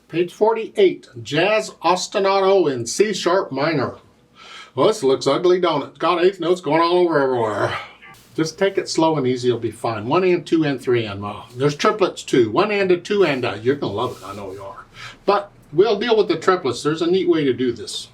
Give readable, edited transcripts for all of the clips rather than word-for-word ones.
Page 48, Jazz Ostinato in C sharp minor. Well, this looks ugly, don't it? It's got eighth notes going all over everywhere. Just take it slow and easy, you'll be fine. 1 and 2 and 3 and. There's triplets too. 1 and a 2 and. You're going to love it, I know you are. But we'll deal with the triplets. There's a neat way to do this.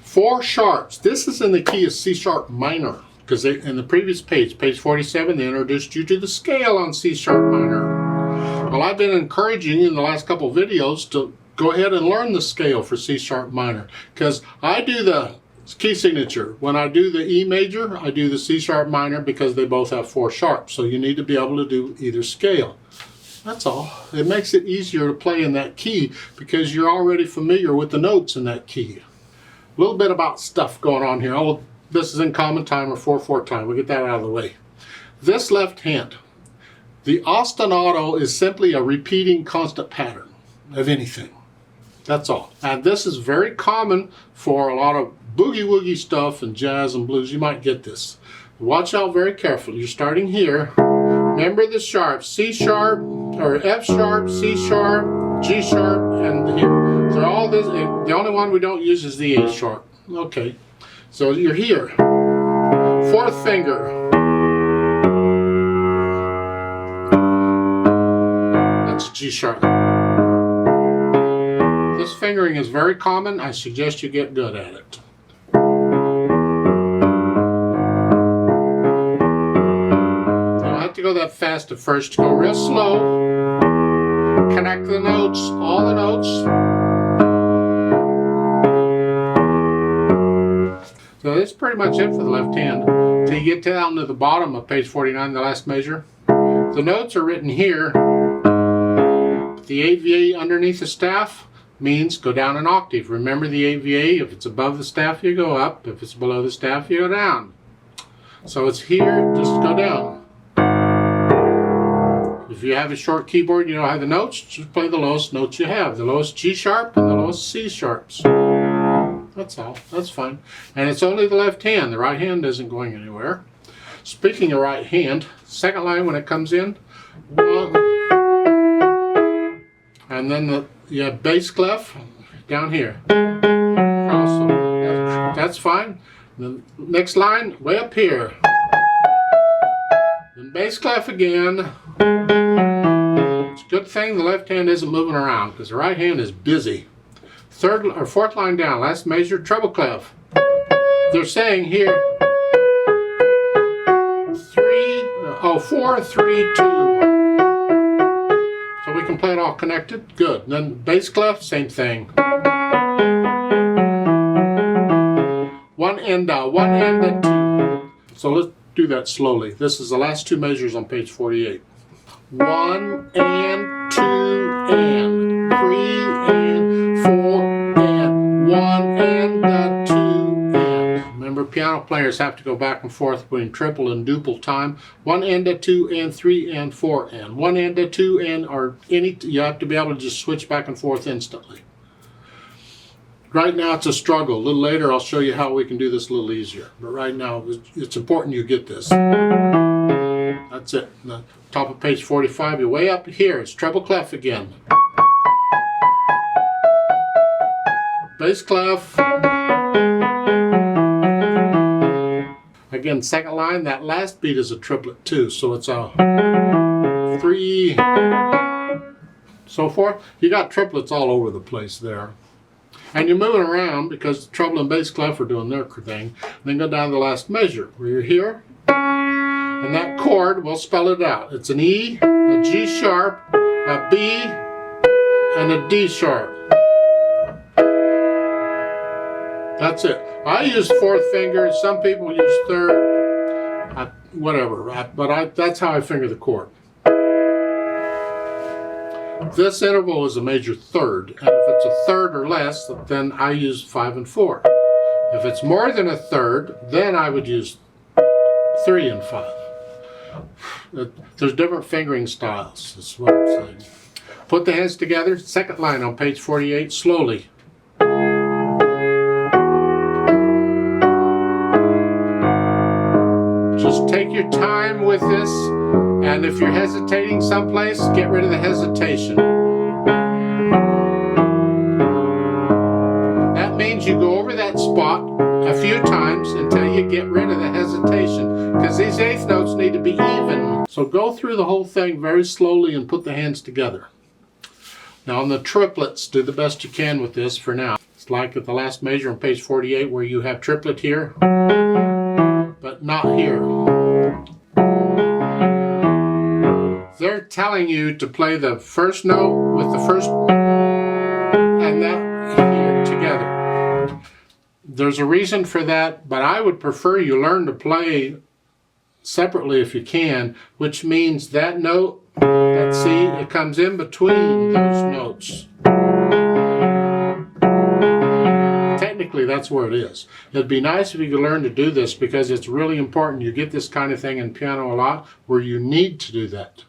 4 sharps. This is in the key of C sharp minor. Because in the previous page, page 47, they introduced you to the scale on C sharp minor. Well, I've been encouraging you in the last couple of videos to go ahead and learn the scale for C sharp minor. Because I do the key signature. When I do the E major, I do the C sharp minor because they both have 4 sharps. So you need to be able to do either scale. That's all. It makes it easier to play in that key because you're already familiar with the notes in that key. A little bit about stuff going on here. Oh, this is in common time or 4/4 time. We'll get that out of the way. This left hand. The ostinato is simply a repeating constant pattern of anything. That's all. And this is very common for a lot of boogie-woogie stuff and jazz and blues. You might get this. Watch out very carefully. You're starting here. Remember the sharps. C sharp, or F sharp, C sharp, G sharp, and here. So all this, the only one we don't use is the A sharp. Okay. So you're here. 4th finger. G sharp. This fingering is very common. I suggest you get good at it. You don't have to go that fast at first. Go real slow. Connect the notes, all the notes. So that's pretty much it for the left hand. Till you get down to the bottom of page 49, the last measure. The notes are written here. The AVA underneath the staff means go down an octave. Remember the AVA, if it's above the staff you go up, if it's below the staff you go down. So it's here, just go down. If you have a short keyboard, you don't have the notes, just play the lowest notes you have. The lowest G sharp and the lowest C sharps. That's all, that's fine. And it's only the left hand, the right hand isn't going anywhere. Speaking of right hand, second line when it comes in, 1, and then you have bass clef down here. That's fine. The next line, way up here. Then bass clef again. It's a good thing the left hand isn't moving around because the right hand is busy. 3rd or 4th line down, last measure, treble clef. They're saying here 4, 3, 2. So we can play it all connected. Good. And then bass clef, same thing. 1 and a 2. So let's do that slowly. This is the last 2 measures on page 48. 1 and 2 and 3 and 4 and 1 and a 2 and. Remember, piano players have to go back and forth between triple and duple time. 1 and a 2 and 3 and 4 and 1 and a 2 and, or any. You have to be able to just switch back and forth instantly. Right now it's a struggle. A little later I'll show you how we can do this a little easier. But right now it's important you get this. That's it. The top of page 45, you're way up here. It's treble clef again. Bass clef. Again, second line, that last beat is a triplet too. So it's a 3, so forth. You got triplets all over the place there. And you're moving around because the treble and bass clef are doing their thing. Then go down to the last measure where you're here. And that chord, we'll spell it out. It's an E, a G sharp, a B, and a D sharp. That's it. I use 4th finger. Some people use 3rd. Whatever. That's how I finger the chord. This interval is a major 3rd, and if it's a 3rd or less, then I use 5 and 4. If it's more than a 3rd, then I would use 3 and 5. There's different fingering styles, that's what I'm saying. Put the hands together, second line on page 48, slowly. Just take your time with this. And if you're hesitating someplace, get rid of the hesitation. means you go over that spot a few times until you get rid of the hesitation, because these eighth notes need to be even. So go through the whole thing very slowly and put the hands together. Now on the triplets, do the best you can with this for now. It's like at the last measure on page 48 where you have triplet here, but not here. They're telling you to play the first note with the first and that here together. There's a reason for that, but I would prefer you learn to play separately if you can, which means that note, that C, it comes in between those notes. Technically, that's where it is. It'd be nice if you could learn to do this, because it's really important. You get this kind of thing in piano a lot where you need to do that.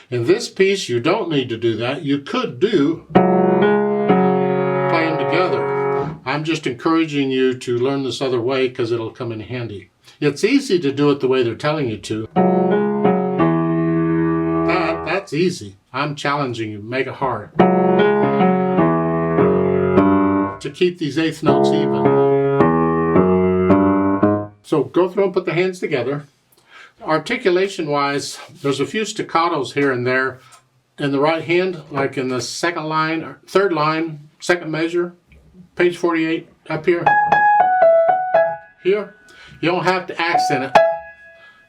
In this piece, you don't need to do that. You could do play them together. I'm just encouraging you to learn this other way because it'll come in handy. It's easy to do it the way they're telling you to. That's easy. I'm challenging you. Make it hard. To keep these eighth notes even. So go through and put the hands together. Articulation wise, there's a few staccatos here and there in the right hand, like in the second line, or third line, second measure, page 48, up here. Here, you don't have to accent it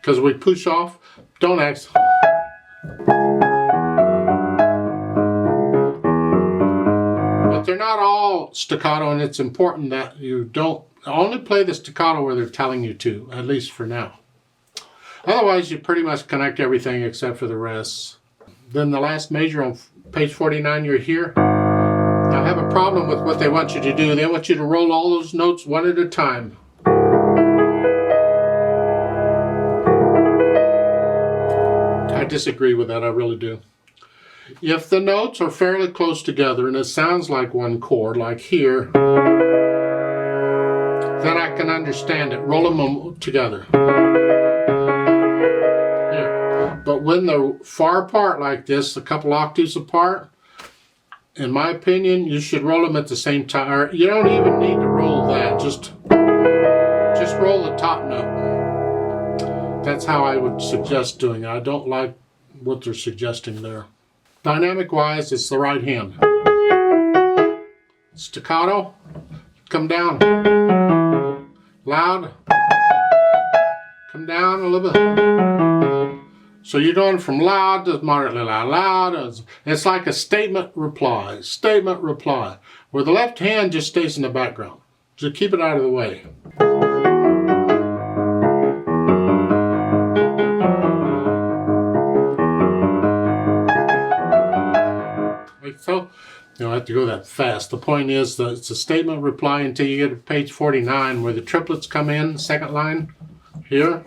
because we push off. Don't accent. But they're not all staccato, and it's important that you don't only play the staccato where they're telling you to, at least for now. Otherwise, you pretty much connect everything except for the rest. Then the last measure on page 49, you're here. I have a problem with what they want you to do. They want you to roll all those notes one at a time. I disagree with that, I really do. If the notes are fairly close together and it sounds like one chord, like here, then I can understand it. Roll them together. But when they're far apart like this, a couple octaves apart, in my opinion, you should roll them at the same time. Or you don't even need to roll that. Just roll the top note. That's how I would suggest doing it. I don't like what they're suggesting there. Dynamic wise, it's the right hand. Staccato, come down. Loud, come down a little bit. So you're going from loud to moderately loud. Loud, it's like a statement reply, where the left hand just stays in the background. Just keep it out of the way. Like so. You don't have to go that fast. The point is that it's a statement reply until you get to page 49 where the triplets come in, second line, here.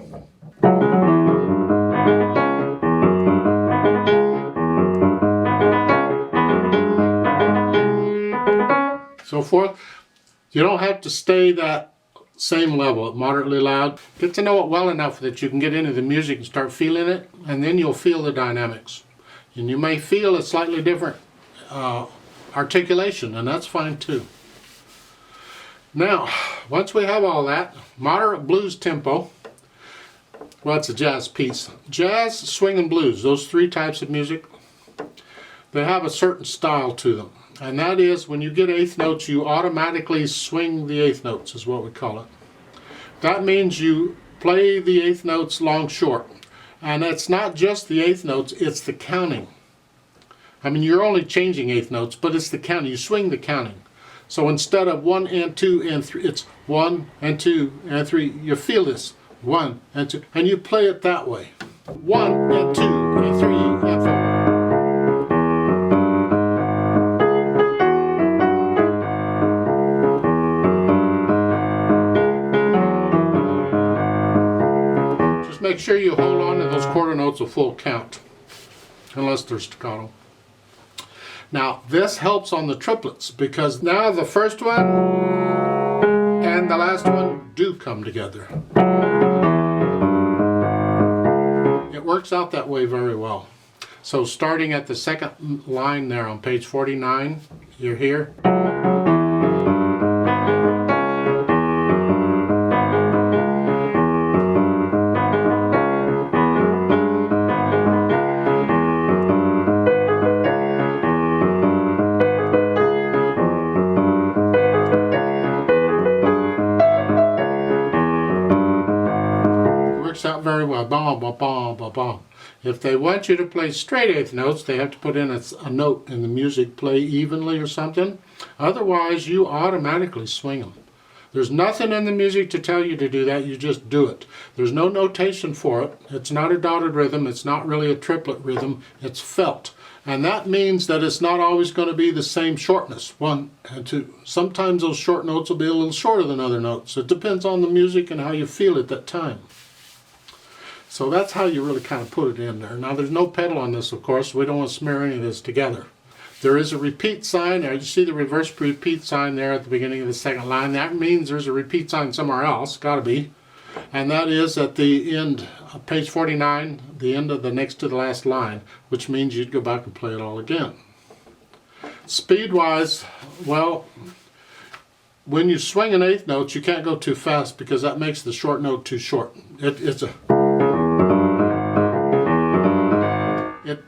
So forth. You don't have to stay that same level at moderately loud. Get to know it well enough that you can get into the music and start feeling it, and then you'll feel the dynamics. And you may feel a slightly different articulation, and that's fine too. Now, once we have all that, moderate blues tempo, well, it's a jazz piece. Jazz, swing, and blues, those three types of music, they have a certain style to them. And that is, when you get eighth notes, you automatically swing the eighth notes, is what we call it. That means you play the eighth notes long, short. And it's not just the eighth notes, it's the counting. I mean, you're only changing eighth notes, but it's the counting. You swing the counting. So instead of 1 and 2 and 3, it's 1 and 2 and 3. You feel this, 1 and 2, and you play it that way. 1 and 2 and 3 and 4. Make sure you hold on to those quarter notes a full count, unless they're staccato. Now, this helps on the triplets, because now the first one and the last one do come together. It works out that way very well. So starting at the second line there on page 49, you're here. works out very well. Ba, ba, ba, ba, ba. If they want you to play straight eighth notes, they have to put in a note in the music, play evenly or something. Otherwise, you automatically swing them. There's nothing in the music to tell you to do that, you just do it. There's no notation for it. It's not a dotted rhythm, it's not really a triplet rhythm, it's felt. And that means that it's not always going to be the same shortness, 1 and 2. Sometimes those short notes will be a little shorter than other notes. It depends on the music and how you feel at that time. So that's how you really kind of put it in there. Now there's no pedal on this, of course, so we don't want to smear any of this together. There is a repeat sign there. You see the reverse repeat sign there at the beginning of the second line. That means there's a repeat sign somewhere else, got to be. And that is at the end of page 49, the end of the next to the last line, which means you'd go back and play it all again. Speed-wise, well, when you swing an eighth note, you can't go too fast because that makes the short note too short.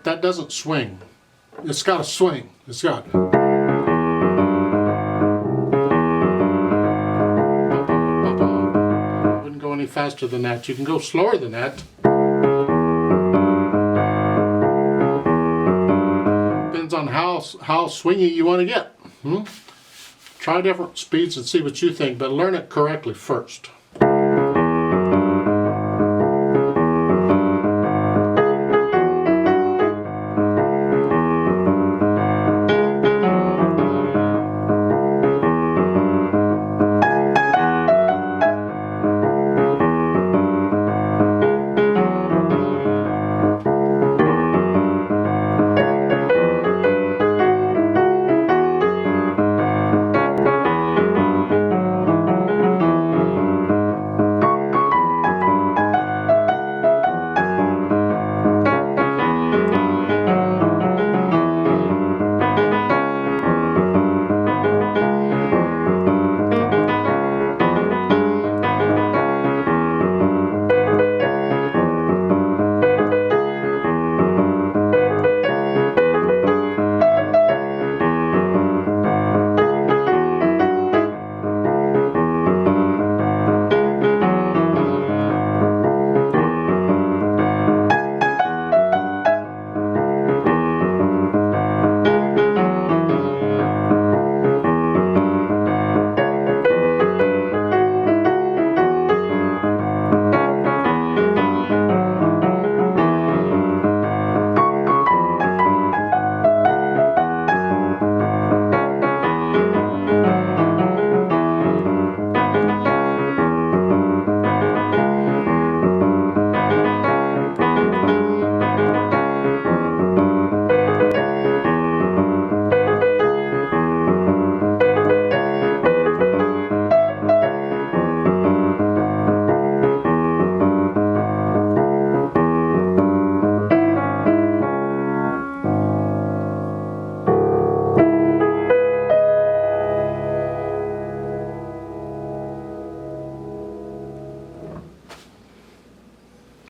That doesn't swing. It's got to swing. It's got. Wouldn't go any faster than that. You can go slower than that. Depends on how swingy you want to get. Try different speeds and see what you think, but learn it correctly first.